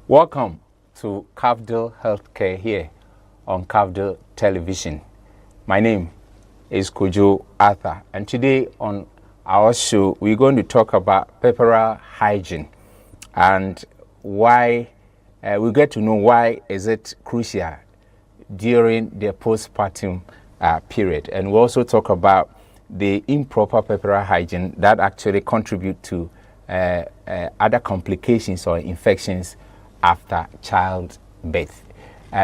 Welcome to Cafdil Healthcare here on Cafdil Television. My name is Kojo Arthur, and today on our show we're going to talk about puerperal hygiene and why we get to know why is it crucial during the postpartum period, and we also talk about the improper puerperal hygiene that actually contribute to other complications or infections after childbirth.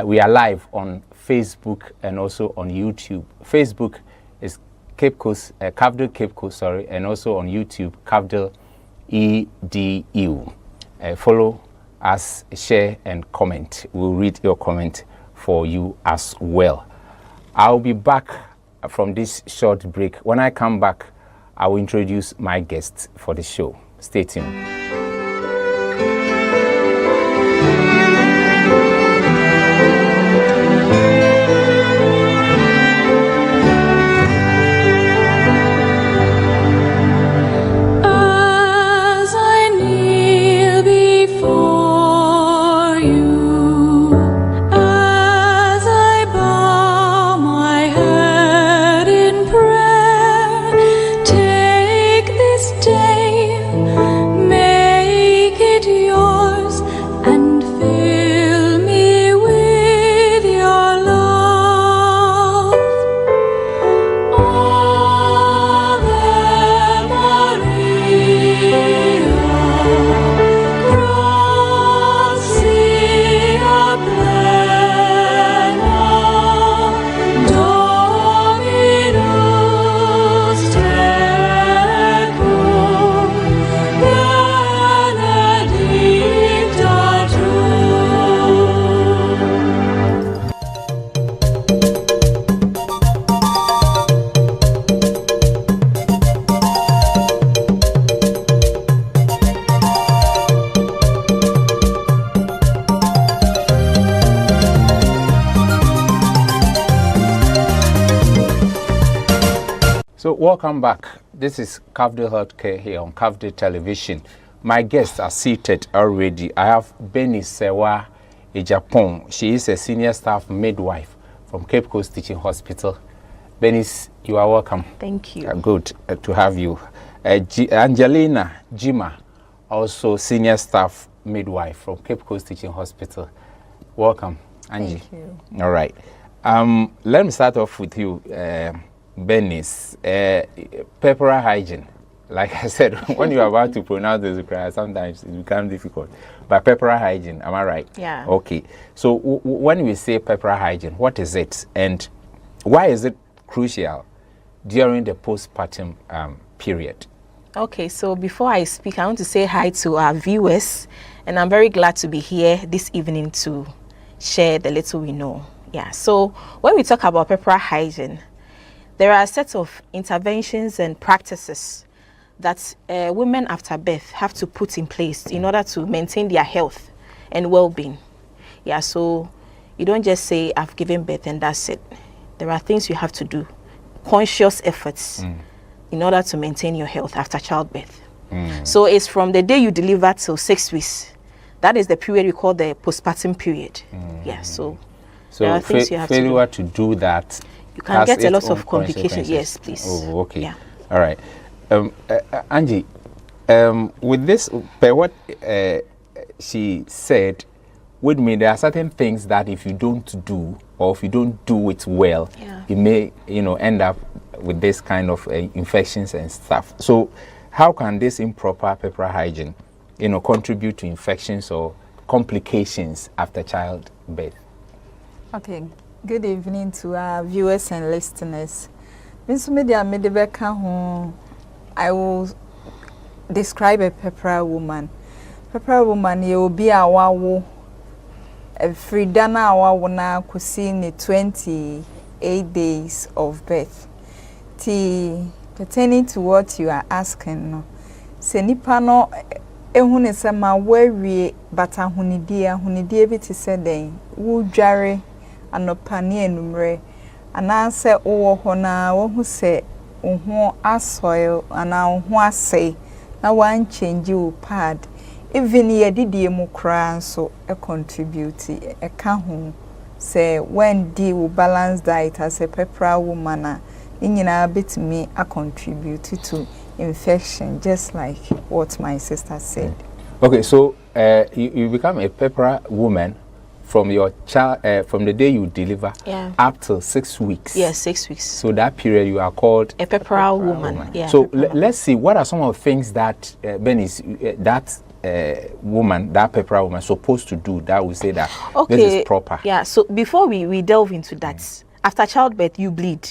We are live on Facebook and also on YouTube. Facebook is Cafdil Cape Coast, and also on YouTube, Cafdil EDU. Follow us, share, and comment. We'll read your comment for you as well. I'll be back from this short break. When I come back, I will introduce my guests for the show. Stay tuned. So welcome back. This is Cafdil Healthcare here on Cafdil Television. My guests are seated already. I have Benny Sewa Ejapon. She is a senior staff midwife from Cape Coast Teaching Hospital. Benny, you are welcome. Thank you. Good to have you. Angelina Jima, also senior staff midwife from Cape Coast Teaching Hospital. Welcome, Angie. Thank you. All right. Let me start off with you. Benny's puerperal hygiene. Like I said, when you're about to pronounce this, sometimes it becomes difficult. But puerperal hygiene, am I right? Yeah. Okay. So when we say puerperal hygiene, what is it, and why is it crucial during the postpartum period? Okay, so before I speak, I want to say hi to our viewers, and I'm very glad to be here this evening to share the little we know. Yeah. So when we talk about puerperal hygiene, there are a set of interventions and practices that women after birth have to put in place in order to maintain their health and well-being. Yeah, so you don't just say, I've given birth and that's it. There are things you have to do, conscious efforts in order to maintain your health after childbirth. So it's from the day you deliver till 6 weeks. That is the period we call the postpartum period. Yeah, so there are things you have to do that, you can get a lot of complications. Yes, please. Oh, okay. Yeah. All right. Angie, with this, per what she said, with me, there are certain things that if you don't do, or if you don't do it well, you may, end up with this kind of infections and stuff. So, how can this improper puerperal hygiene, contribute to infections or complications after childbirth? Okay. Good evening to our viewers and listeners. Miss Media Medibeka, I will describe a puerperal woman. Puerperal woman, you will be our free dana our kusini 28 days of birth. Pertaining to what you are asking, senipano ehune sama wewe bata hunidie biti seden wujare anopani enumre anase owo hona wo hu se oho asoil ana oho asei na wan change wo pad even yɛdidie mu kra nso contribute ka ho say when do balanced diet as a Puerperal woman a nyina betimi a contribute to infection, just like what my sister said. Okay, so you become a Puerperal woman from your child, from the day you deliver, up to 6 weeks. Yes, 6 weeks. So that period you are called a Puerperal woman. Yeah. So let's see, what are some of the things that that woman, that Puerperal woman, supposed to do that we say that this is proper? Yeah. So before we delve into that, after childbirth you bleed.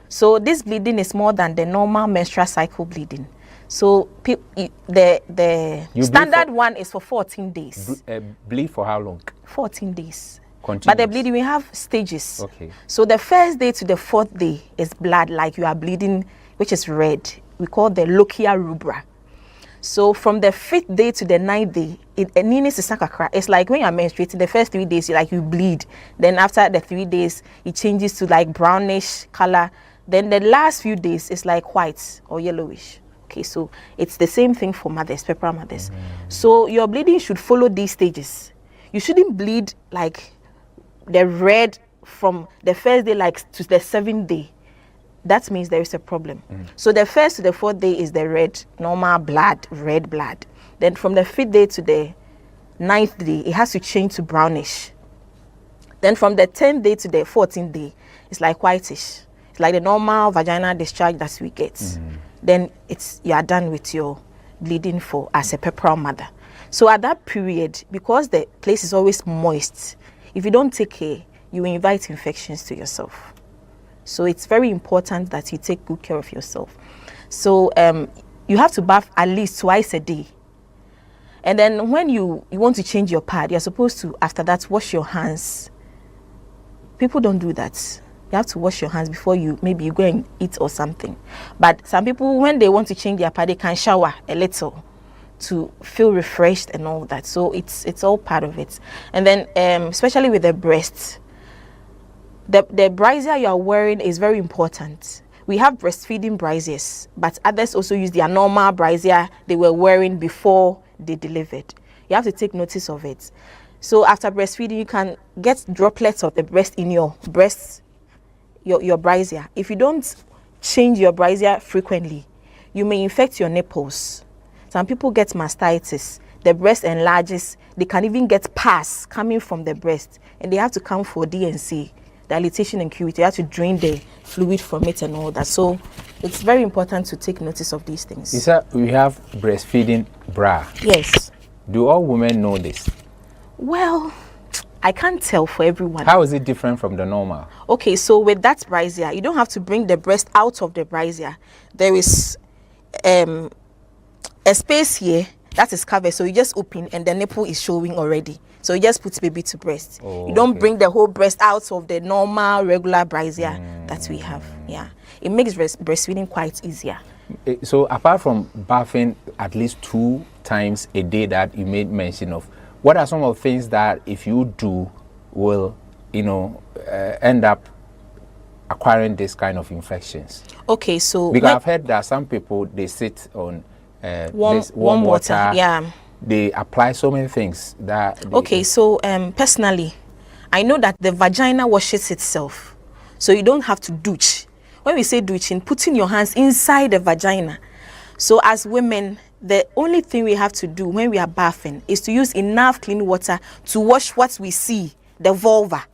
So this bleeding is more than the normal menstrual cycle bleeding. So the standard one is for 14 days. Bleed for how long? 14 days. Continuous. But the bleeding, we have stages. Okay. So the first day to the 4th day is blood, like you are bleeding, which is red. We call the lochia rubra. So from the 5th day to the 9th day, it's like when you're menstruating, the first 3 days you bleed. Then after the 3 days, it changes to like brownish color. Then the last few days is like white or yellowish. Okay, so it's the same thing for mothers, Puerperal mothers. So your bleeding should follow these stages. You shouldn't bleed like the red from the first day like to the 7th day. That means there is a problem. So the 1st to the 4th day is the red, normal blood, red blood. Then from the 5th day to the 9th day, it has to change to brownish. Then from the 10th day to the 14th day, it's like whitish. It's like the normal vaginal discharge that we get. Then you are done with your bleeding for as a Puerperal mother. So at that period, because the place is always moist, if you don't take care, you invite infections to yourself. So it's very important that you take good care of yourself. So you have to bath at least twice a day. And then when you want to change your pad, you're supposed to, after that, wash your hands. People don't do that. You have to wash your hands before you go and eat or something. But some people, when they want to change their pad, they can shower a little to feel refreshed and all that. So it's all part of it. And then especially with the breasts, the brassiere you are wearing is very important. We have breastfeeding brassieres, but others also use their normal brassiere they were wearing before they delivered. You have to take notice of it. So after breastfeeding, you can get droplets of the breast in your breasts, your brassiere. If you don't change your brassiere frequently, you may infect your nipples. Some people get mastitis. The breast enlarges. They can even get pus coming from the breast, and they have to come for DNC, dilatation and curate. You have to drain the fluid from it and all that. So it's very important to take notice of these things. You said we have breastfeeding bra. Yes. Do all women know this? Well, I can't tell for everyone. How is it different from the normal? Okay, so with that brassiere, you don't have to bring the breast out of the brassiere. There is a space here that is covered, so you just open and the nipple is showing already. So you just put baby to breast. You don't bring the whole breast out of the normal regular brassiere that we have. Yeah, it makes breastfeeding quite easier. So apart from bathing at least 2 times a day that you made mention of, what are some of the things that if you do will, end up acquiring this kind of infections? Okay, so because I've heard that some people, they sit on warm water. Yeah. They apply so many things that. Okay, so personally, I know that the vagina washes itself, so you don't have to douche. When we say douching, putting your hands inside the vagina. So as women, the only thing we have to do when we are bathing is to use enough clean water to wash what we see, the vulva,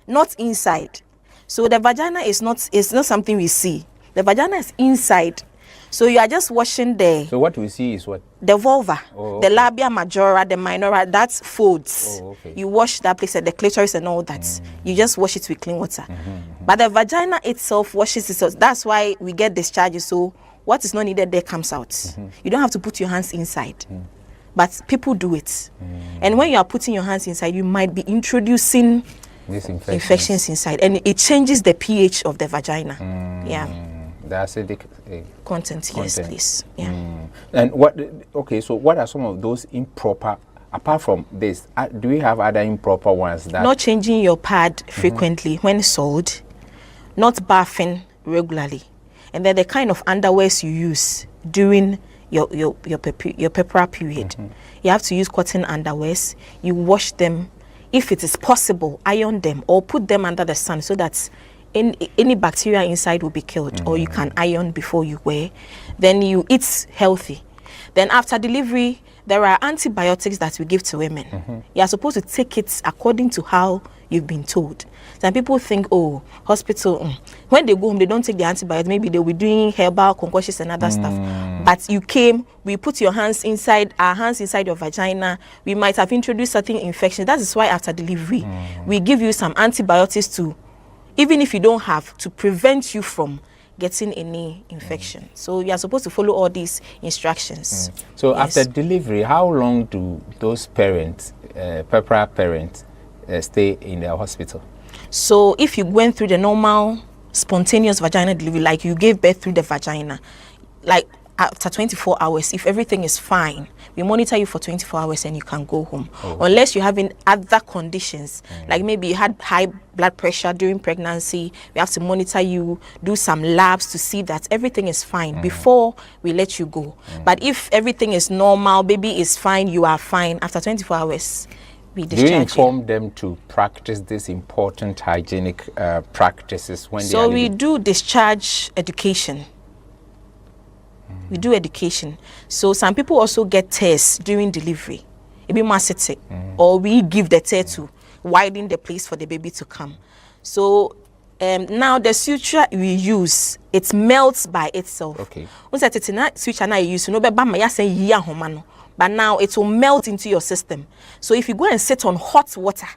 not inside. So the vagina is not something we see. The vagina is inside. So you are just washing the. So what we see is what? The vulva, the labia majora, the minora, that's folds. You wash that place, the clitoris and all that. You just wash it with clean water. But the vagina itself washes itself. That's why we get discharges. So what is not needed there comes out. You don't have to put your hands inside. But people do it. And when you are putting your hands inside, you might be introducing these infections inside. And it changes the pH of the vagina. Yeah. The acidic content, yes, please. Yeah. And so what are some of those improper, apart from this, do we have other improper ones that? Not changing your pad frequently when sold, not bathing regularly, and then the kind of underwears you use during your puerperal period. You have to use cotton underwears. You wash them. If it is possible, iron them or put them under the sun so that any bacteria inside will be killed, or you can iron before you wear. Then you eat healthy. Then after delivery, there are antibiotics that we give to women. You are supposed to take it according to how you've been told. Some people think, oh, hospital, when they go home, they don't take the antibiotics. Maybe they'll be doing herbal concoctions and other stuff. But you came, we put our hands inside your vagina. We might have introduced certain infections. That is why after delivery, we give you some antibiotics to, even if you don't have, to prevent you from getting any infection. So you are supposed to follow all these instructions. So after delivery, how long do those parents, puerperal parents, stay in the hospital? So if you went through the normal spontaneous vaginal delivery, like you gave birth through the vagina, like after 24 hours, if everything is fine, we monitor you for 24 hours and you can go home. Unless you're having other conditions, like maybe you had high blood pressure during pregnancy, we have to monitor you, do some labs to see that everything is fine before we let you go. But if everything is normal, baby is fine, you are fine, after 24 hours, we discharge you inform them to practice these important hygienic practices when they are So we do discharge education. We do education. So some people also get tests during delivery. It be massive, or we give the test to widen the place for the baby to come. So now the suture we use, it melts by itself. Okay. Suture now you use, but now it will melt into your system. So if you go and sit on hot water,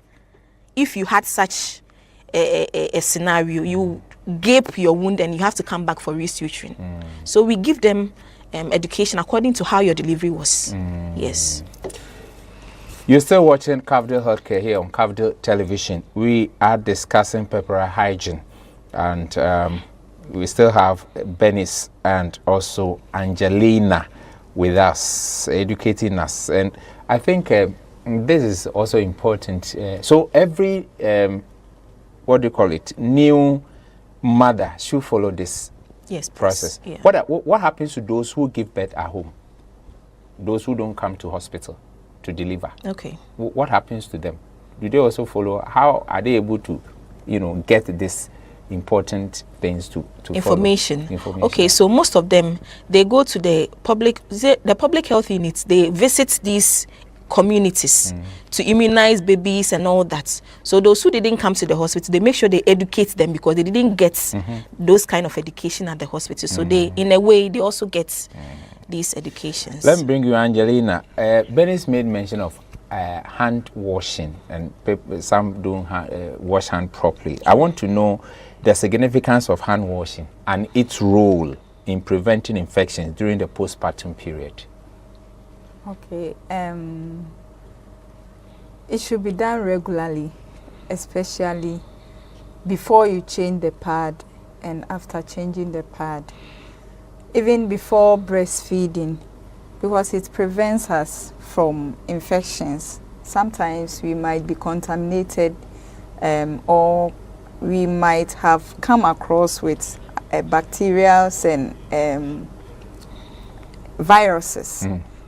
if you had such a scenario, you gape your wound and you have to come back for resuturing. So we give them education according to how your delivery was. Yes. You're still watching Cafdil Healthcare here on Cafdil Television. We are discussing puerperal hygiene, and we still have Benis and also Angelina with us, educating us. And I think this is also important. So every, what do you call it, new mother should follow this process. Yeah. What happens to those who give birth at home? Those who don't come to hospital to deliver? Okay. What happens to them? Do they also follow? How are they able to, get this important things to information. Information. Okay, so most of them, they go to the public health units. They visit these communities to immunize babies and all that. So those who didn't come to the hospital, they make sure they educate them because they didn't get those kind of education at the hospital. So they, in a way, they also get these educations. Let me bring you Angelina. Benis made mention of hand washing, and some don't wash hand properly. I want to know the significance of hand washing and its role in preventing infections during the postpartum period. Okay, it should be done regularly, especially before you change the pad and after changing the pad, even before breastfeeding, because it prevents us from infections. Sometimes we might be contaminated or we might have come across with bacteria and viruses.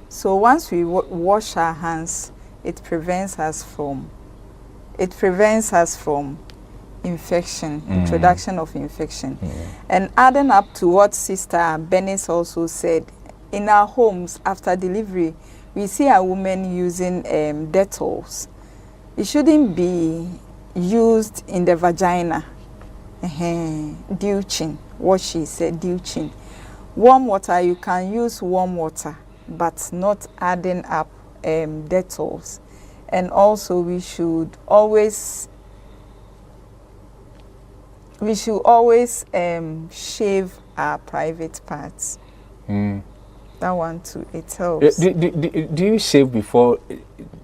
So once we wash our hands, it prevents us from infection, introduction of infection. And adding up to what Sister Benis also said, in our homes after delivery, we see a woman using Dettol. It shouldn't be used in the vagina. Douching, what she said, douching. Warm water, you can use warm water, but not adding up Dettol. And also we should always shave our private parts. That one too, it helps. Do you shave before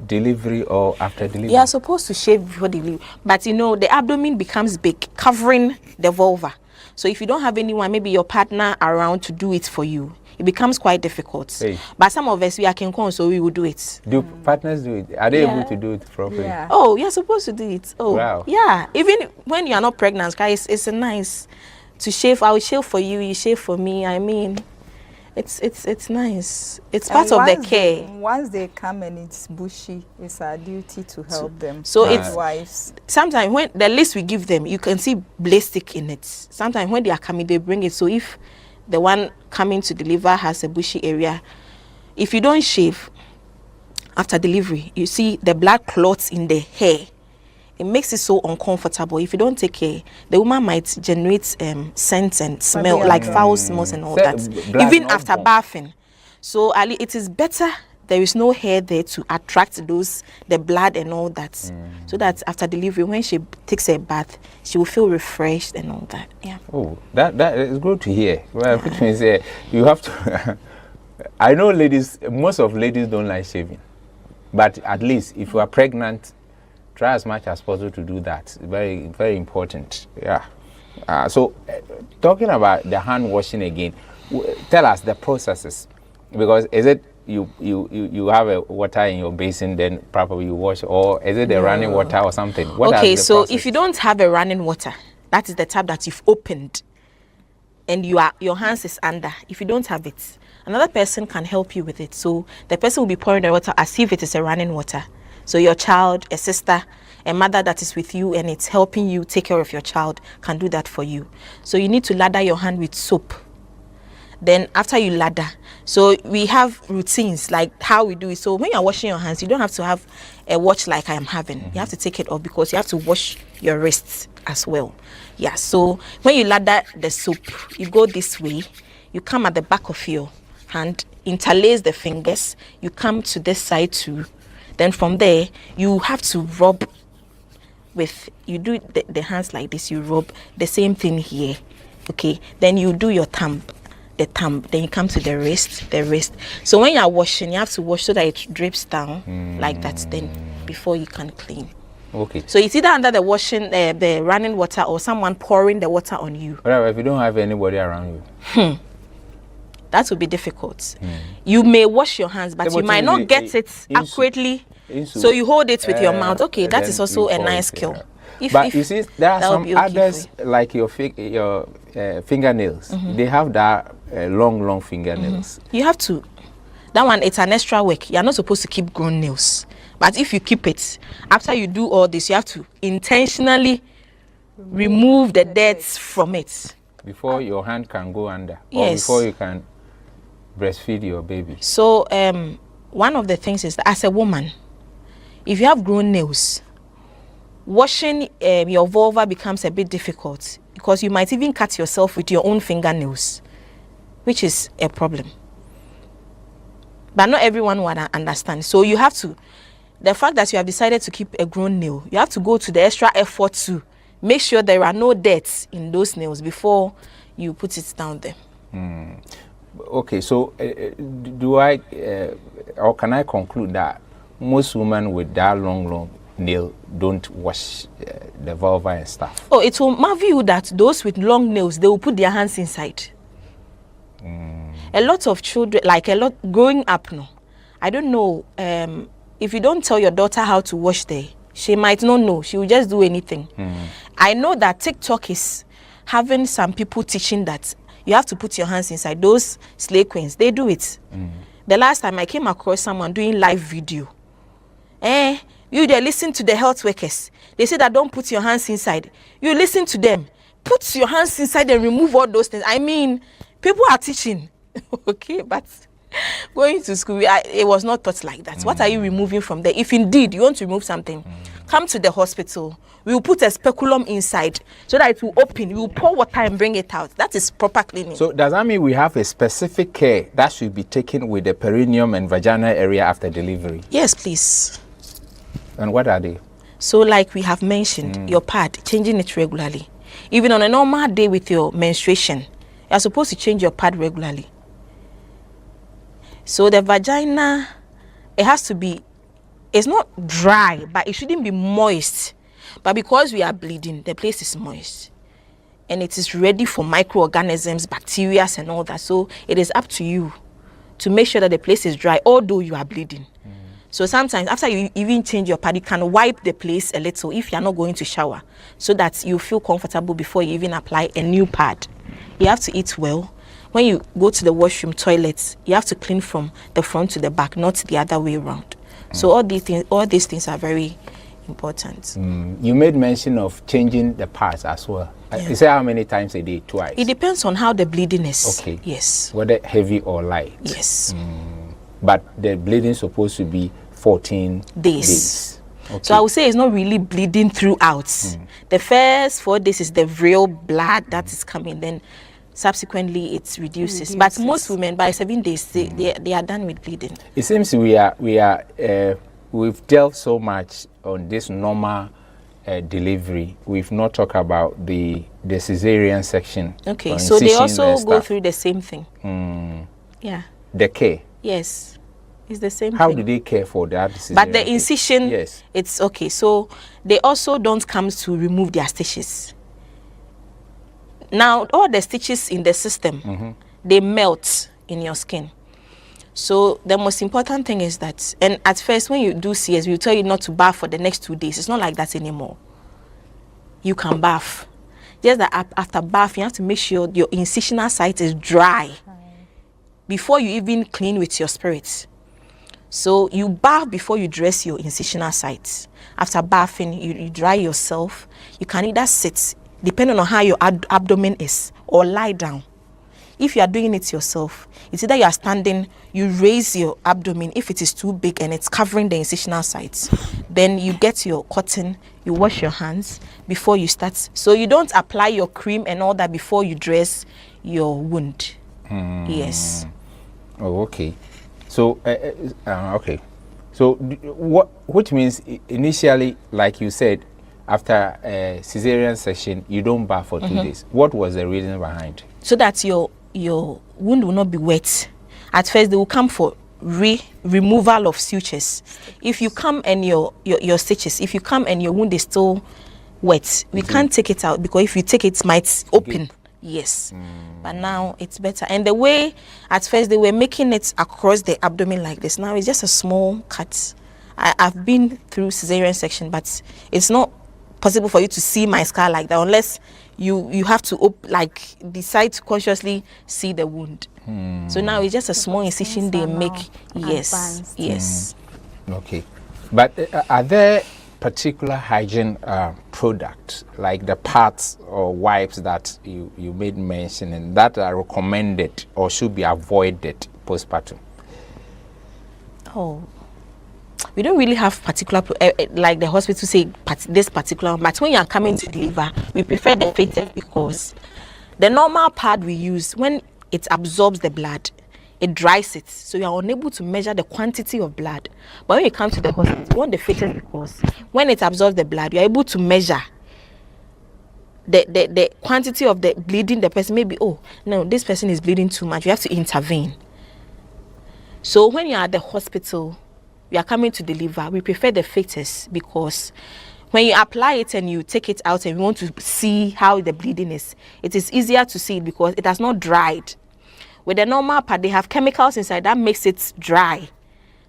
delivery or after delivery? You are supposed to shave before delivery, but the abdomen becomes big, covering the vulva. So if you don't have anyone, maybe your partner around to do it for you, it becomes quite difficult. Hey. But some of us, we are King, so we will do it. Do partners do it? Are they able to do it properly? Yeah. Oh, you're supposed to do it. Oh, wow. Yeah. Even when you are not pregnant, guys, it's a nice to shave. I will shave for you, you shave for me. I mean, It's nice. It's And part of the once care. Once they come and it's bushy, it's our duty to help them. So as it's wives. sometimes when the list we give them, you can see plastic in it. Sometimes when they are coming, they bring it. So if the one coming to deliver has a bushy area, if you don't shave after delivery, you see the blood clots in the hair. It makes it so uncomfortable. If you don't take care, the woman might generate scent and smell, like foul smells and all that, even after bathing. So Ali, it is better there is no hair there to attract the blood and all that, so that after delivery, when she takes a bath, she will feel refreshed and all that. Yeah. Oh, that is good to hear. Well, which means you have to. I know most of ladies don't like shaving, but at least if you are pregnant, try as much as possible to do that. Very, very important. Yeah. So, talking about the hand washing again, tell us the processes, because is it you have a water in your basin, then probably you wash, or is it a running water or something? Okay, so process? If you don't have a running water, that is the tap that you've opened, and your hands is under. If you don't have it, another person can help you with it. So the person will be pouring the water as if it is a running water. So your child, a sister, a mother that is with you and it's helping you take care of your child can do that for you. So you need to lather your hand with soap. Then after you lather, so we have routines like how we do it. So when you're washing your hands, you don't have to have a watch like I am having. You have to take it off because you have to wash your wrists as well. Yeah, so when you lather the soap, you go this way, you come at the back of your hand, interlace the fingers, you come to this side too. Then from there, you have to rub you do the hands like this, you rub the same thing here, okay? Then you do your thumb, then you come to the wrist. So when you're washing, you have to wash so that it drips down like that, then before you can clean. Okay. So it's either under the washing, the running water, or someone pouring the water on you. Whatever, if you don't have anybody around you. That would be difficult. You may wash your hands, but you might not get it accurately. So you hold it with your mouth. Okay, that is also a nice skill. But you see, there are some others like your fingernails. They have that long fingernails. You have to. That one, it's an extra work. You're not supposed to keep growing nails. But if you keep it, after you do all this, you have to intentionally remove the dirt from it. Before your hand can go under. Yes. Or before you can breastfeed your baby. So one of the things is that as a woman, if you have grown nails, washing your vulva becomes a bit difficult because you might even cut yourself with your own fingernails, which is a problem. But not everyone will understand. So you have to, the fact that you have decided to keep a grown nail, you have to go to the extra effort to make sure there are no dents in those nails before you put it down there. Okay, so do I, or can I conclude that most women with that long nail don't wash the vulva and stuff? Oh, it will marvel you that those with long nails, they will put their hands inside. A lot of children, growing up now, I don't know, if you don't tell your daughter how to wash she might not know. She will just do anything. I know that TikTok is having some people teaching that you have to put your hands inside. Those slay queens, they do it. The last time I came across someone doing live video. You there listen to the health workers. They say that don't put your hands inside. You listen to them. Put your hands inside and remove all those things. I mean, people are teaching. Okay, but going to school, it was not taught like that. What are you removing from there? If indeed you want to remove something, come to the hospital. We will put a speculum inside so that it will open. We will pour water and bring it out. That is proper cleaning. So does that mean we have a specific care that should be taken with the perineum and vaginal area after delivery? Yes, please. And what are they? So like we have mentioned, your pad, changing it regularly. Even on a normal day with your menstruation, you're supposed to change your pad regularly. So the vagina, it has to be, it's not dry, but it shouldn't be moist. But because we are bleeding, the place is moist. And it is ready for microorganisms, bacteria and all that. So it is up to you to make sure that the place is dry, although you are bleeding. So sometimes after you even change your pad, you can wipe the place a little if you're not going to shower, so that you feel comfortable before you even apply a new pad. You have to eat well. when you go to the washroom, toilets, you have to clean from the front to the back, not the other way around. So all these things are very important. You made mention of changing the pads as well. You say how many times a day? Twice? It depends on how the bleeding is. Okay. Yes. Whether heavy or light. Yes. But the bleeding is supposed to be 14 days. Okay. So I would say it's not really bleeding throughout. The first 4 days is the real blood that is coming. Then subsequently it reduces. But most women by 7 days they are done with bleeding. It seems we've dealt so much on this normal delivery. We've not talked about the cesarean section. Okay, so they also go through the same thing. Yeah. The care. Yes, it's the same How thing. do they care for that cesarean? But the incision, yes, it's okay. So they also don't come to remove their stitches. Now, all the stitches in the system, they melt in your skin. So the most important thing is that, and at first when you do CS, we tell you not to bath for the next 2 days. It's not like that anymore. You can bath. Just that after bath, you have to make sure your incisional site is dry before you even clean with your spirits. So you bath before you dress your incisional site. After bathing, you dry yourself. You can either sit, depending on how your abdomen is, or lie down. If you are doing it yourself, it's either you are standing, you raise your abdomen if it is too big and it's covering the incisional sites. Then you get your cotton, you wash your hands before you start. So you don't apply your cream and all that before you dress your wound. Yes. Oh, okay. So, okay. So, which means initially, like you said, after a cesarean section, you don't bath for 2 days. What was the reason behind? So that your wound will not be wet. At first, they will come for removal of sutures. If you come and your stitches, if you come and your wound is still wet, we can't take it out, because if you take it, it might open. Yes. But now it's better. And the way at first they were making it across the abdomen like this, now it's just a small cut. I've been through cesarean section, but it's not possible for you to see my scar like that unless you have to decide to consciously see the wound. So now it's just a small incision they make. Yes. Advanced. Yes. Okay. But are there particular hygiene products, like the pads or wipes that you made mention, and that are recommended or should be avoided postpartum? Oh, we don't really have particular, like the hospital say this particular one, but when you are coming to deliver, we prefer the fetus, because the normal pad we use, when it absorbs the blood, it dries it, so you are unable to measure the quantity of blood. But when you come to the hospital, you want the fetus, because when it absorbs the blood, you are able to measure the quantity of the bleeding the person. Maybe, oh no, this person is bleeding too much, you have to intervene. So when you are at the hospital, you are coming to deliver, we prefer the fetus, because when you apply it and you take it out and you want to see how the bleeding is, it is easier to see it because it has not dried. With the normal pad, they have chemicals inside that makes it dry,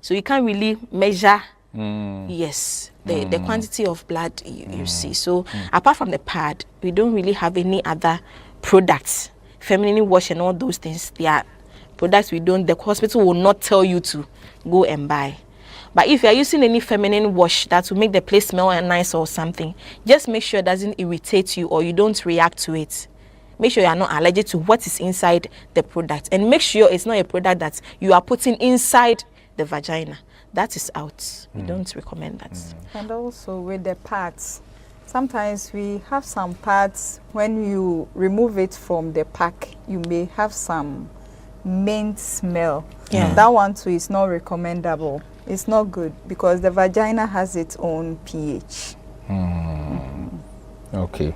so you can't really measure yes the quantity of blood you see. So apart from the pad, we don't really have any other products, feminine wash and all those things. They are products the hospital will not tell you to go and buy. But if you are using any feminine wash that will make the place smell nice or something, just make sure it doesn't irritate you or you don't react to it. Make sure you are not allergic to what is inside the product, and make sure it's not a product that you are putting inside the vagina. That is out. We don't recommend that. And also with the pads, sometimes we have some pads, when you remove it from the pack, you may have some mint smell. Yeah. That one too is not recommendable. It's not good, because the vagina has its own pH. Okay.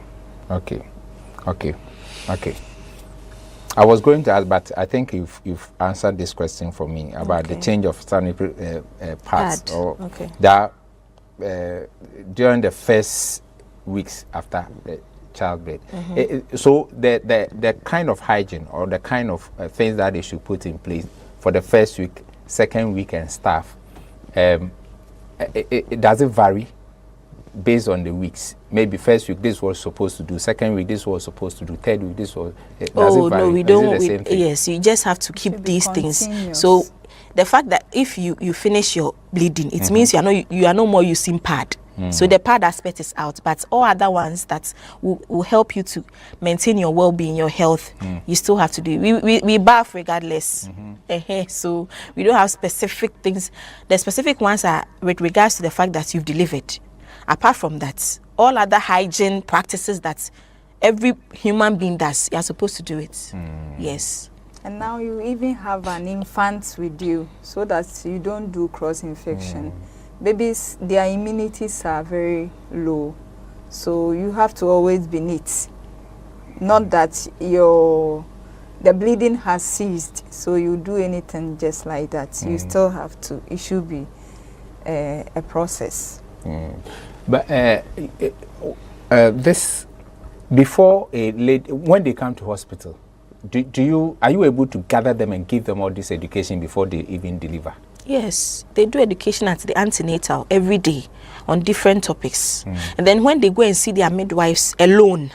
I was going to ask, but I think you've answered this question for me about the change of sanitary pads, or that during the first weeks after the childbirth. So the kind of hygiene or the kind of things that they should put in place for the first week, second week, and stuff, does it vary based on the weeks. Maybe first week this was supposed to do, second week this was supposed to do, third week this was. Oh no, we don't. Thing? Yes, you just have to keep these things. So the fact that if you finish your bleeding, it means you are no more using pad. So the pad aspect is out, but all other ones that will help you to maintain your well-being, your health, you still have to do. We bath regardless. So we don't have specific things. The specific ones are with regards to the fact that you've delivered. Apart from that, all other hygiene practices that every human being does, you are supposed to do it. Yes. And now you even have an infant with you so that you don't do cross-infection. Babies, their immunities are very low, so you have to always be neat. Not that the bleeding has ceased, so you do anything just like that. You still have to. It should be a process. But this before when they come to hospital, are you able to gather them and give them all this education before they even deliver? Yes, they do education at the antenatal every day on different topics. And then when they go and see their midwives alone,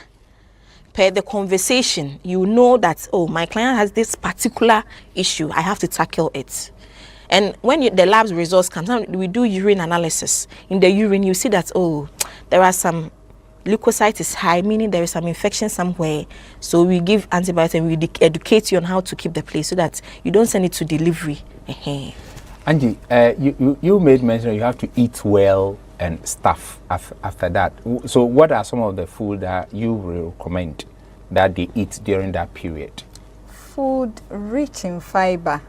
per the conversation, you know that, oh, my client has this particular issue, I have to tackle it. And when the lab's results come, we do urine analysis. In the urine, you see that, oh, there are some leukocyte is high, meaning there is some infection somewhere. So we give antibiotics and we educate you on how to keep the place so that you don't send it to delivery. Angie, you made mention you have to eat well and stuff after that. So what are some of the food that you recommend that they eat during that period? Food rich in fiber,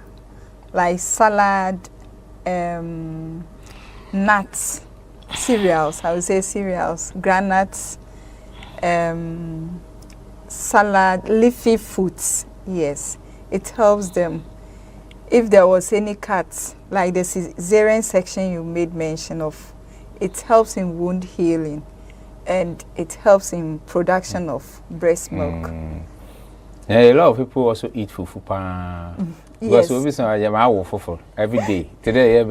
like salad, nuts, cereals, I would say cereals, granuts, salad, leafy foods. Yes, it helps them. If there was any cuts, like the cesarean section you made mention of, it helps in wound healing and it helps in production of breast milk. Yeah, a lot of people also eat fufu. Yes. Because every day. Today,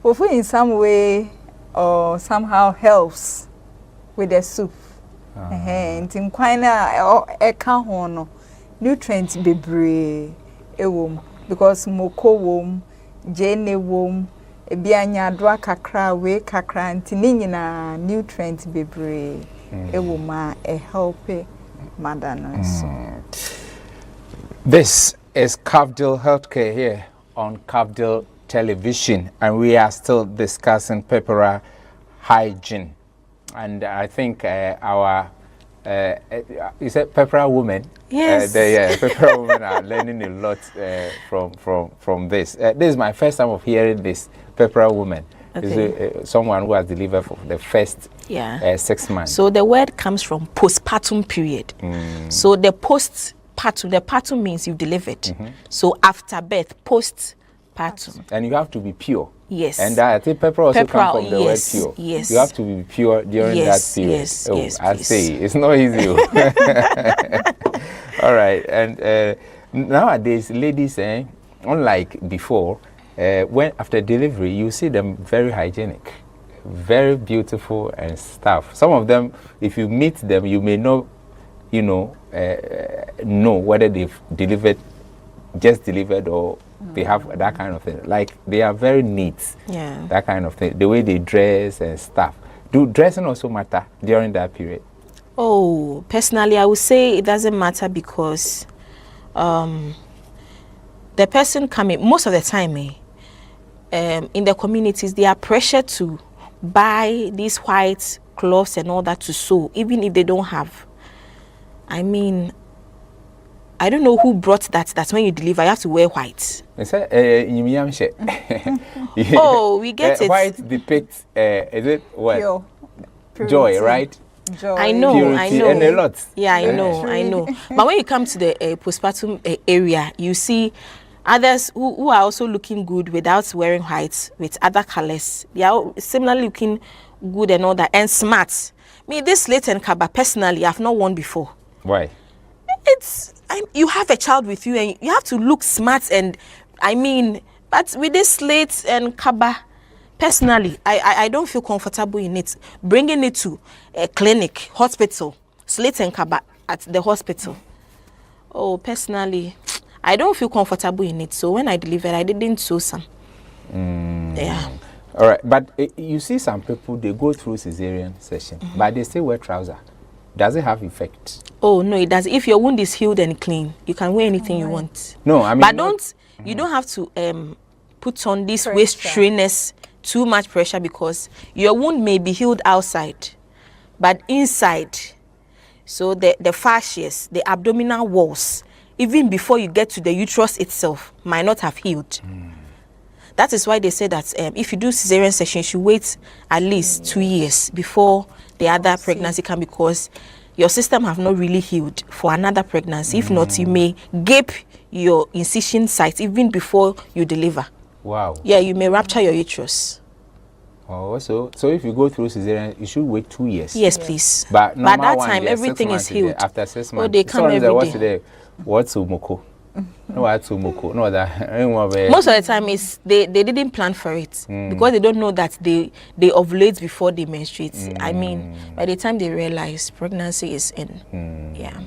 Fufu in some way or somehow helps with the soup. Nutrients bebree ewom because moko wom, jene wom, ebianya doa kakra we kakra nti ni nyina nutrients bebree ewom a help mother no so. This is Cafdil Healthcare here on Cafdil Television, and we are still discussing puerperal hygiene. And I think our you said puerperal women. Yes. Puerperal women are learning a lot from this. This is my first time of hearing this. Puerperal woman is someone who has delivered for the first 6 months. So the word comes from postpartum period. So the partum means you've delivered. So after birth, postpartum. And you have to be pure. Yes. And I think puerperal also comes from the word pure. Yes. You have to be pure during that period. Yes. I say it's not easy. All right. And nowadays, ladies, unlike before, when after delivery, you see them very hygienic, very beautiful and stuff. Some of them, if you meet them, you may not, know whether they've just delivered or they have that kind of thing. Like they are very neat. Yeah. That kind of thing. The way they dress and stuff. Do dressing also matter during that period? Oh, personally, I would say it doesn't matter because the person coming, most of the time, in the communities, they are pressured to buy these white cloths and all that to sew, even if they don't have. I mean, I don't know who brought that. That's when you deliver, you have to wear white. Oh, we get it. White depicts, is it what? Pure. Joy, right? Joy. I know, Purity, I know. and a lot. Yeah, I know. But when you come to the postpartum area, you see others who are also looking good without wearing white, with other colors. They are similarly looking good and all that, and smart. Me, this latent kaba, personally, I've not worn before. Why? You have a child with you and you have to look smart, and I mean, but with this slate and kaba, Personally, I don't feel comfortable in it. Bringing it to a clinic, hospital, slate and kaba at the hospital. Oh, personally, I don't feel comfortable in it. So when I delivered, I didn't sew some. Yeah. All right, but you see some people, they go through cesarean section, but they still wear trousers. Does it have effect? Oh, no, it does. If your wound is healed and clean, you can wear anything you want. No, I mean... But you don't have to put on this waist trainers, too much pressure, because your wound may be healed outside, but inside, so the fascias, the abdominal walls, even before you get to the uterus itself, might not have healed. That is why they say that if you do cesarean section, you should wait at least 2 years before the other pregnancy can, because your system have not really healed for another pregnancy. If not, you may gape your incision site even before you deliver. Wow. Yeah, you may rupture your uterus. Oh, so if you go through cesarean, you should wait 2 years. Yes, please. But by that time, everything is healed. After 6 months. Oh, they come every day. What's umoko? No, what's umoko? No, that. Most of the time is they didn't plan for it because they don't know that they ovulate before they menstruate. I mean, by the time they realize pregnancy is in. Yeah.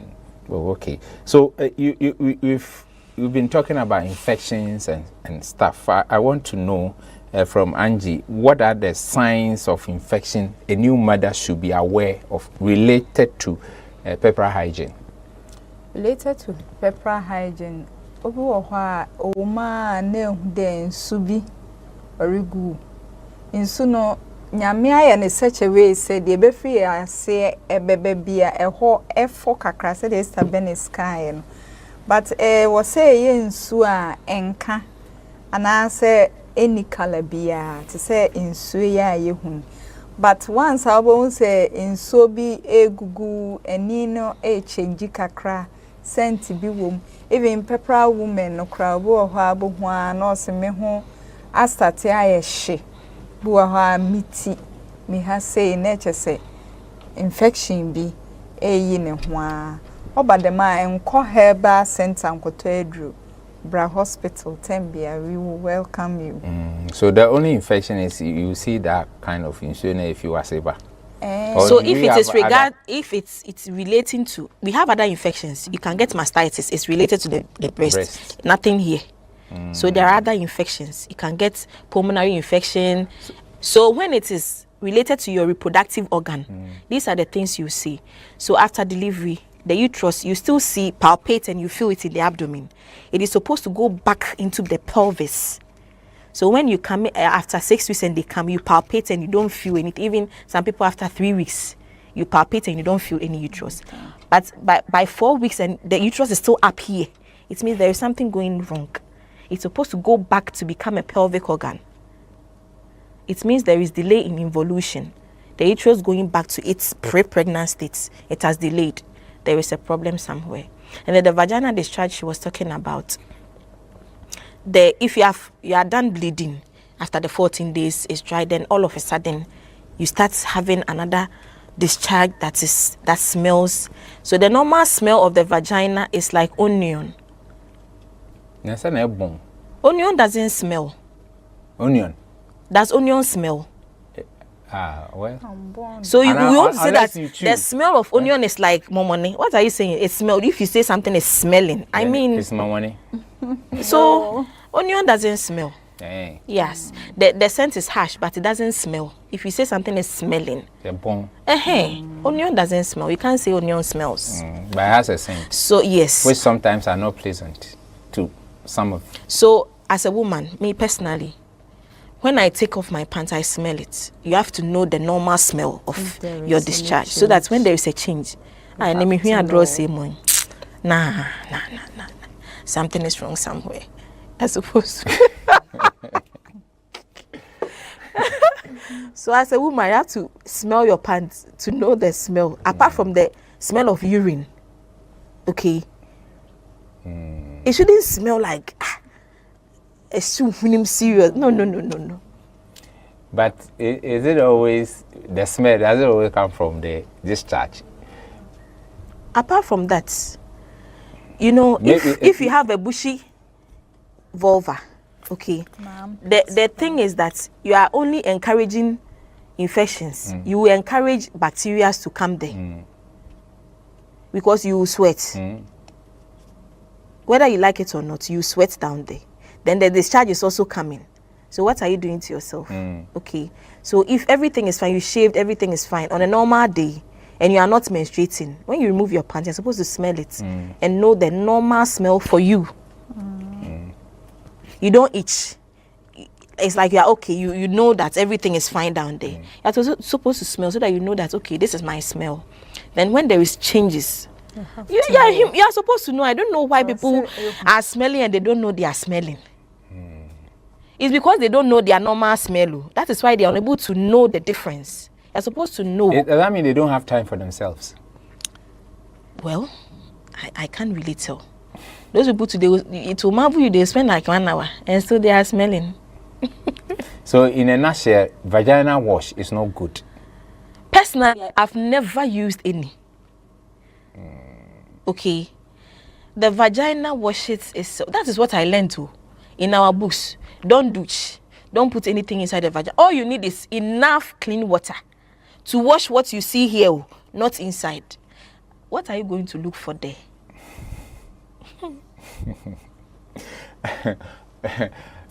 Well, okay. So we've been talking about infections and stuff. I want to know from Angie, what are the signs of infection a new mother should be aware of related to puerperal hygiene? Related to puerperal hygiene, Oma ne de nsubi origu. Insu no nyame aye ne such a way said the befi ase ebebe bia eho efo kakra said the stabene sky no. But was say ye nsu a enka ana say any color bia to say insu ya ye hun. But once I won't say insu bi egugu enino change kakra senti bi wom. Even puerperal women no crowd bo ha bo ho na se me ho astarte aye hye bo ha miti me ha say nature say infection bi eyi ne ho a oba dem a enko herbal center nkoto edru bra hospital Tembia, we will welcome you. So the only infection is you see that kind of insurance if you are saber. So if it is if it's relating to, we have other infections. You can get mastitis. It's related to the breast. Nothing here. So there are other infections. You can get pulmonary infection. So when it is related to your reproductive organ, these are the things you see. So after delivery, the uterus, you still see palpate and you feel it in the abdomen. It is supposed to go back into the pelvis. So when you come after 6 weeks and they come, you palpate and you don't feel anything. Even some people after 3 weeks, you palpate and you don't feel any uterus. But by 4 weeks and the uterus is still up here, it means there is something going wrong. It's supposed to go back to become a pelvic organ. It means there is delay in involution. The uterus going back to its pre-pregnant state. It has delayed. There is a problem somewhere. And then the vaginal discharge she was talking about, if you are done bleeding after the 14 days is dry, then all of a sudden you start having another discharge that smells. So the normal smell of the vagina is like onion. Onion doesn't smell. Onion? Does onion smell? Well. So you won't say that the smell of onion is like momone. What are you saying? It smells. If you say something is smelling, I mean. It's momone. So onion doesn't smell. Dang. Yes, the scent is harsh, but it doesn't smell. If you say something is smelling, onion doesn't smell. You can't say onion smells. But it has a scent. So yes, which sometimes are not pleasant to some of. So as a woman, me personally, when I take off my pants, I smell it. You have to know the normal smell of your discharge, so that when there is a change, I name me a draw same. Nah. Something is wrong somewhere. As opposed to. So as a woman, you have to smell your pants to know the smell. Apart from the smell of urine, okay. It shouldn't smell like a serious. No. But is it always the smell? Does it always come from the discharge? Apart from that, you know, if you have a bushy vulva, Okay. The thing is that you are only encouraging infections. You will encourage bacteria to come there because you will sweat. Whether you like it or not, you sweat down there. Then the discharge is also coming. So what are you doing to yourself? Okay. So if everything is fine, you shaved, everything is fine on a normal day, and you are not menstruating, when you remove your pants, you're supposed to smell it and know the normal smell for you. You don't itch. It's like you're okay. You know that everything is fine down there. You're supposed to smell so that you know that, okay, this is my smell. Then when there is changes, you are supposed to know. I don't know why people are smelling and they don't know they are smelling. It's because they don't know their normal smell. That is why they are unable to know the difference. You're supposed to know. Does that mean they don't have time for themselves? Well, I can't really tell. Those people today, it will marvel you, they spend like 1 hour and still they are smelling. So in a nutshell, vaginal wash is not good. Personally, I've never used any. Okay. The vaginal washes that is what I learned too in our books. Don't douche. Don't put anything inside the vagina. All you need is enough clean water to wash what you see here, not inside. What are you going to look for there?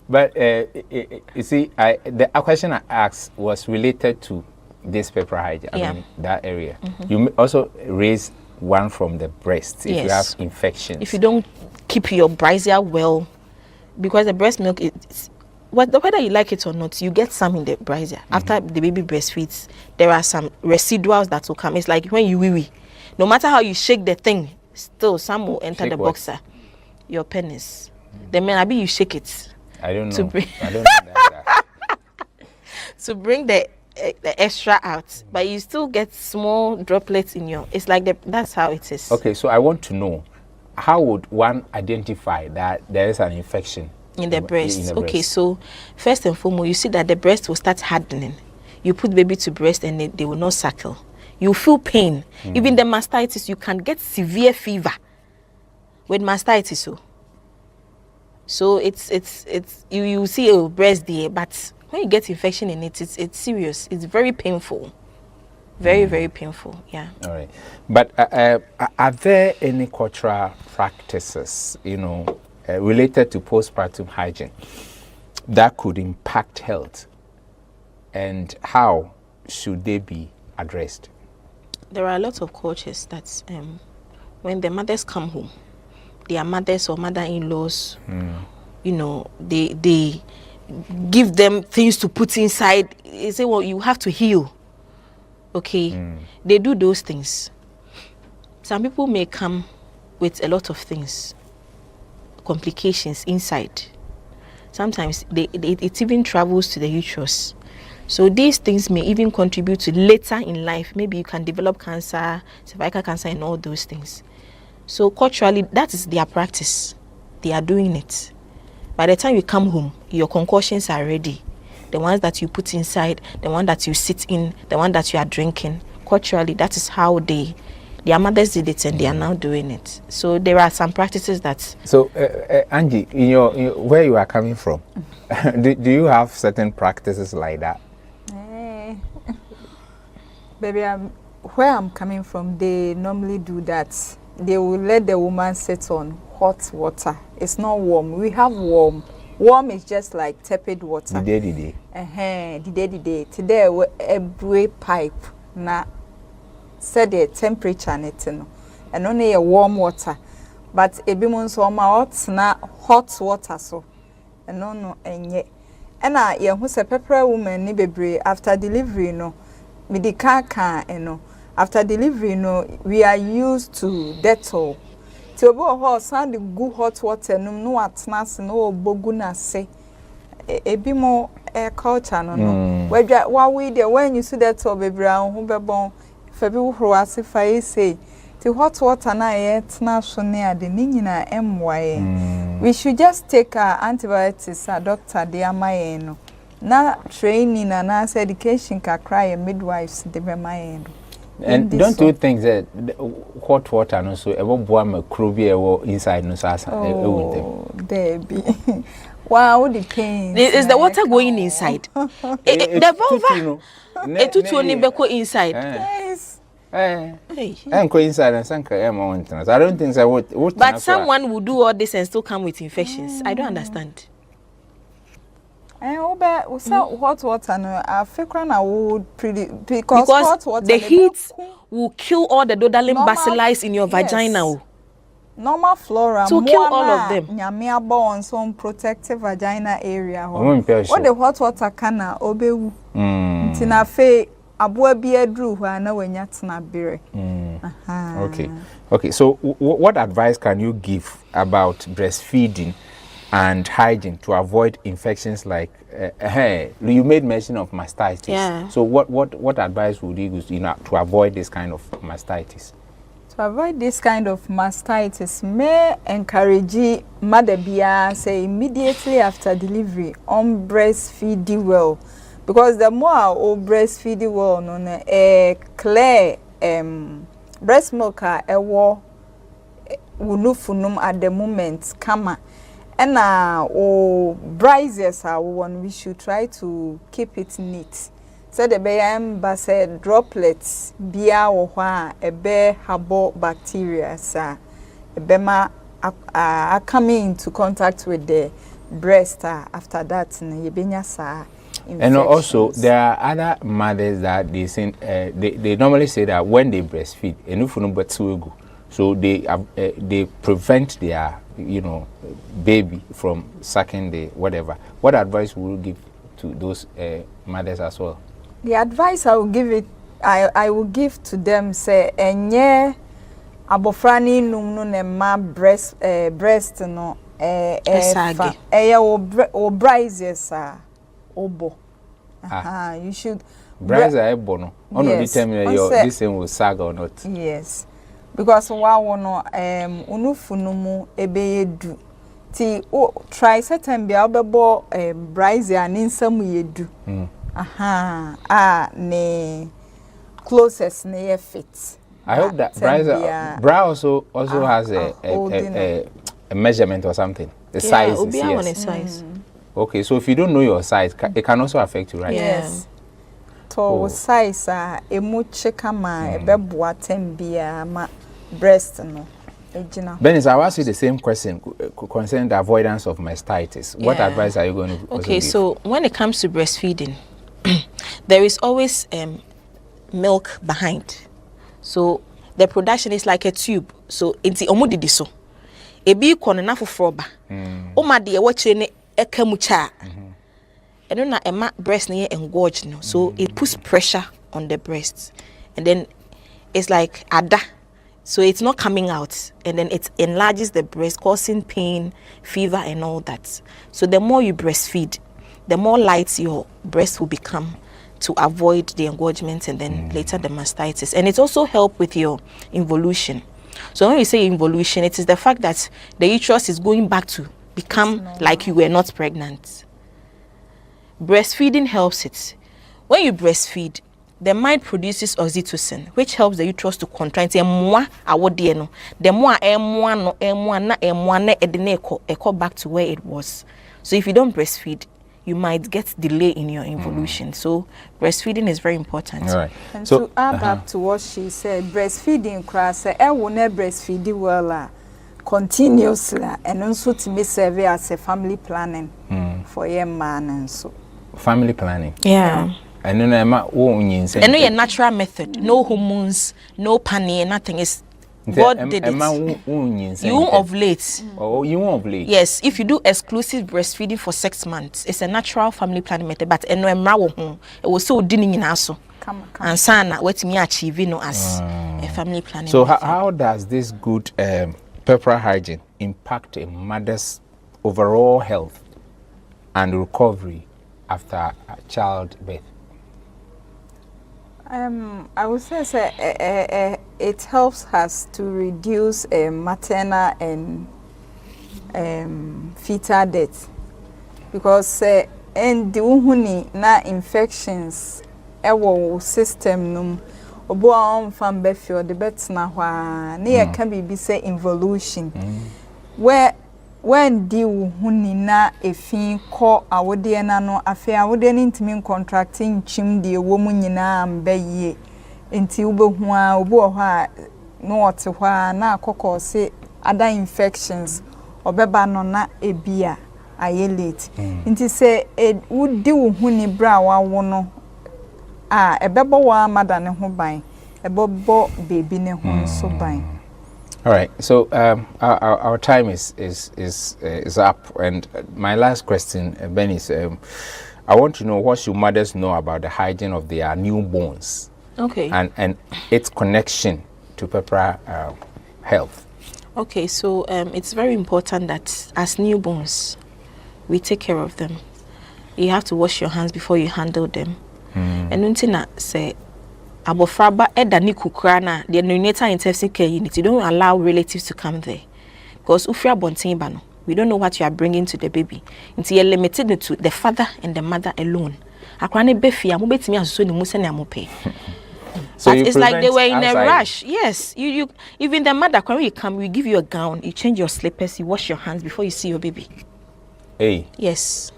But you see, the question I asked was related to this puerperal hygiene. I mean, that area. You also raise one from the breast if you have infections. If you don't keep your brazier well, because the breast milk is whether you like it or not, you get some in the brazier. After the baby breastfeeds, there are some residuals that will come. It's like when you wee. No matter how you shake the thing, still some will enter the boxer. Your penis. The man, you shake it. I don't know. I don't know that. To bring the extra out, but you still get small droplets in your. It's like that's how it is. Okay, so I want to know, how would one identify that there is an infection in the breast? Okay, so first and foremost, you see that the breast will start hardening. You put baby to breast and they will not suckle. You feel pain. Even the mastitis, you can get severe fever with mastitis. So it's you see a breast there, but when you get infection in it, it's serious. It's very painful. Very, very painful. Yeah. All right. But are there any cultural practices, related to postpartum hygiene that could impact health, and how should they be addressed? There are a lot of cultures that when the mothers come home, their mothers or mother-in-laws, they give them things to put inside. They say, well, you have to heal. Okay, they do those things. Some people may come with a lot of things, complications inside. Sometimes it even travels to the uterus. So these things may even contribute to later in life. Maybe you can develop cancer, cervical cancer, and all those things. So culturally, that is their practice. They are doing it. By the time you come home, your concoctions are ready. The ones that you put inside, the one that you sit in, the one that you are drinking. Culturally, that is how their mothers did it, and they are now doing it. So there are some practices that. So Angie, in your where you are coming from, do you have certain practices like that? Baby, where I'm coming from, they normally do that. They will let the woman sit on hot water. It's not warm. We have warm. Warm is just like tepid water. The day. The day. Today, every pipe na set the temperature net no, and only a warm water. But ebi mo nso ma hot water so. And no enye. And ye hu se puerperal woman ni bebre after delivery no. Midika after delivery we are used to Dettol. Ti obo ho sand good hot water no atnas no bogu na se. Ebi mo culture no. We there when you see Dettol bebre an ho bebon fa bi horo ase fa say ti hot water na tna so ne ade ni nyina emwaye. We should just take our antibiotics doctor dey amaye no. Na training and education can cry a midwives the mind. And don't you think that hot water no so e bo boa macrobia inside no so asa oh baby Wow, the pain. Is the water going inside? The vulva. It only go inside. Yes. And go inside and sank mountains. I don't think I would. But someone will do all this and still come with infections. I don't understand. Hot water no I would because hot water the heat will kill all the dodalin bacilli in your vagina. Normal flora to kill all of them. Nyamia born some protective vagina area. What the hot water kana obewu. Ntina fe aboa bi adru ho na wanya tena bere. Okay, so what advice can you give about breastfeeding and hygiene to avoid infections like you made mention of mastitis. Yeah. So what advice would you give to avoid this kind of mastitis? To avoid this kind of mastitis, may encourage mother bia say immediately after delivery on breastfeed well, because the more o breastfeed well no clear breast milk ewo wunufunum at the moment kama. And brises are one we should try to keep it neat. So the bayam said droplets bia or a bear harbor bacteria sa a bema are coming into contact with the breast after that in sa. And also there are other mothers that they say they normally say that when they breastfeed so they prevent their baby from sucking the whatever. What advice will you give to those mothers as well? The advice I will give to them say enye abofrani num no ne ma breast no o brises obo. You should brises ebo no. Ono determine this thing will sag or not. Yes. Because no unufunumu ebeyedu ti try certain bia obebo braise and insam yedu ne closest ne fit. I hope that bra also has a measurement or something, the size is size. Okay, so if you don't know your size it can also affect you, right? Yes. To size emu chekama ebeboa tembia ma breast no ejina. Benis, I will ask you the same question concerning the avoidance of mastitis. What advice are you going to give? So when it comes to breastfeeding, there is always milk behind. So the production is like a tube. So it's omudidi so. Ebi kono na fofroba. Oma de watch ne ekamucha. And then a breast near engorged, so it puts pressure on the breasts, and then it's like ada, so it's not coming out, and then it enlarges the breast, causing pain, fever, and all that. So the more you breastfeed, the more light your breast will become to avoid the engorgement and then later the mastitis. And it also helps with your involution. So when we say involution, it is the fact that the uterus is going back to become like you were not pregnant. Breastfeeding helps it. When you breastfeed, the mind produces oxytocin, which helps the uterus to contract. The more back to where it was. So if you don't breastfeed, you might get delay in your involution. So breastfeeding is very important. All right. And so, to add up to what she said, breastfeeding class, I will never breastfeed well continuously, and also to me serve as a family planning for your man and so. Family planning. Yeah. And then and no natural method, no hormones, no panny, nothing is. God did it. You ovulate. Oh, you ovulate. Yes, if you do exclusive breastfeeding for 6 months, it's a natural family planning method. But it was so dinning in also. And sana what me achieving as a family planning. So how does this good puerperal hygiene impact a mother's overall health and recovery after childbirth? I would say it helps us to reduce maternal and fetal death, because and the uhuni na infections ewo system num obo on fan befio the bet na hwa na ye can be say involution where when di wo huni na efin ko awode na no afi awode ni ntimi contracting chim de wo mu nyina ambaye enti wo behu a obi wo ha no ote hwa na akoko se other infections obeba no na ebia aye late nti se wo di wo huni bra wa wo no ebebo wa mada ne ho ban ebebo baby ne ho so ban. All right, so our time is up, and my last question, Ben, is I want to know what should mothers know about the hygiene of their newborns, okay, and its connection to puerperal health. Okay, so it's very important that as newborns, we take care of them. You have to wash your hands before you handle them, and until say. Abofraba edani kukrana the neonatal intensive care unit, you don't allow relatives to come there because ufria bontin bano, we don't know what you are bringing to the baby until you're limited to the father and the mother alone. Akrane befi amu betimi asuso ni musa na amope. So it's like they were in a rush. Yes, you even the mother when you come, we give you a gown, you change your slippers, you wash your hands before you see your baby. Hey. Yes.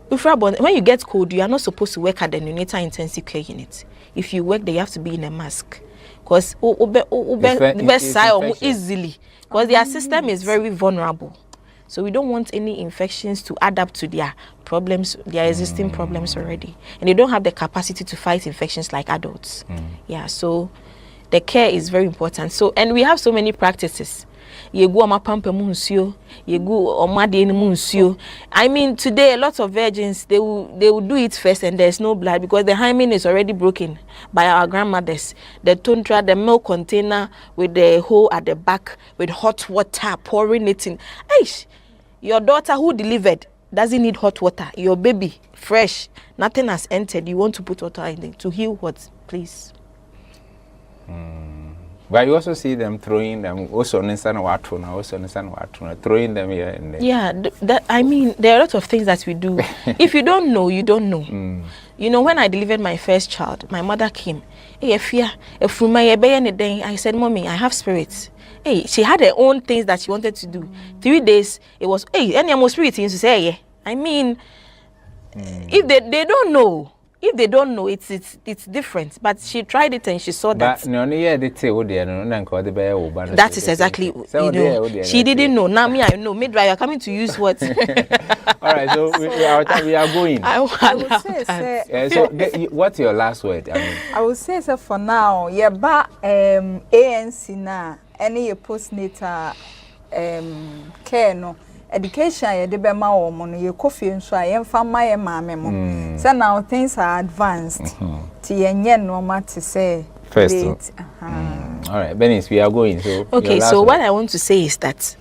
When you get cold, you are not supposed to work at the neonatal intensive care unit. If you work there, you have to be in a mask because easily because their system is very vulnerable. So we don't want any infections to add up to their problems, their existing problems already, and they don't have the capacity to fight infections like adults. Yeah, so the care is very important. So and we have so many practices. I mean, today a lot of virgins they will do it first and there's no blood because the hymen is already broken by our grandmothers. The tundra, the milk container with the hole at the back with hot water pouring it in. Aish, your daughter who delivered doesn't need hot water. Your baby fresh, nothing has entered. You want to put water in it to heal what, please? But you also see them throwing them also throwing them here and there. Yeah, I mean, there are a lot of things that we do. If you don't know, you don't know. You know, when I delivered my first child, my mother came. I said, Mommy, I have spirits. Hey, she had her own things that she wanted to do. 3 days, it was, hey, any more spirit things to say, yeah. I mean, if they don't know. If they don't know, it's different. But she tried it and she saw that. That is exactly, you know, she didn't know. Now me, I know. Midwife, you're coming to use what? All right, so we are going. I would say, so what's your last word? I would say, so for now, yeah, but ANC na any postnatal care no. Education ye de be ma wo mo no ye kofi nso a ye mfa ma ye maame mo say now things are advanced ti ye nye no ma to say first all right, Benis, we are going. So okay, so what I want to say is that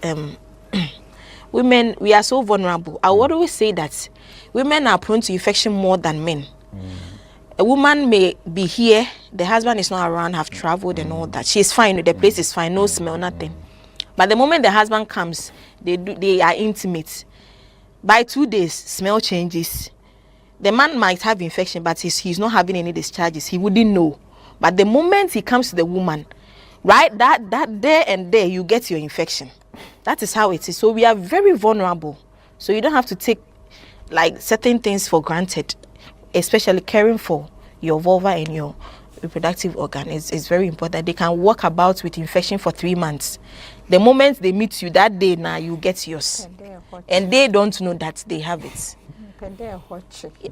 women, we are so vulnerable. I would always say that women are prone to infection more than men. A woman may be here, the husband is not around, have traveled and all that. She's fine, the place is fine, no smell, nothing. But the moment the husband comes, they are intimate. By 2 days, smell changes. The man might have infection, but he's not having any discharges. He wouldn't know. But the moment he comes to the woman, right, that there and there, you get your infection. That is how it is. So we are very vulnerable. So you don't have to take like certain things for granted, especially caring for your vulva and your reproductive organ is very important. They can walk about with infection for 3 months. The moment they meet you that day, now you get yours, and they don't know that they have it.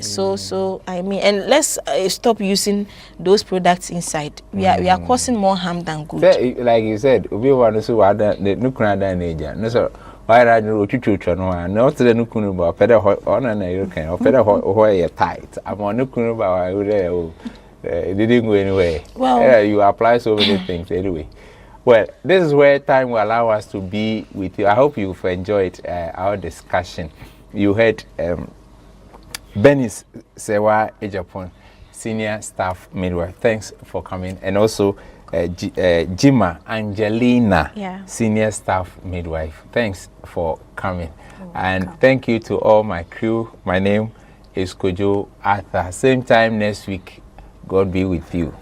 So I mean, and let's stop using those products inside. We are causing more harm than good. Like you said, we want to see what the nuclear nature. No, so why are you chuchu no? Not the nukunu ba peda on an American or peda hoy tight. I'm on nukunu ba it didn't go anywhere. Well, you apply so many things anyway. Well, this is where time will allow us to be with you. I hope you've enjoyed our discussion. You heard Benis Sewa Ejapon, Senior Staff Midwife. Thanks for coming. And also Jima Angelina, Senior Staff Midwife. Thanks for coming. And thank you to all my crew. My name is Kojo Arthur. Same time next week. God be with you.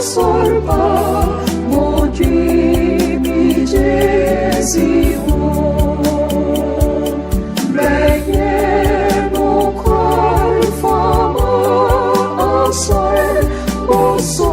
sorba modri mi jesiwo Meye no kwari fama asar boso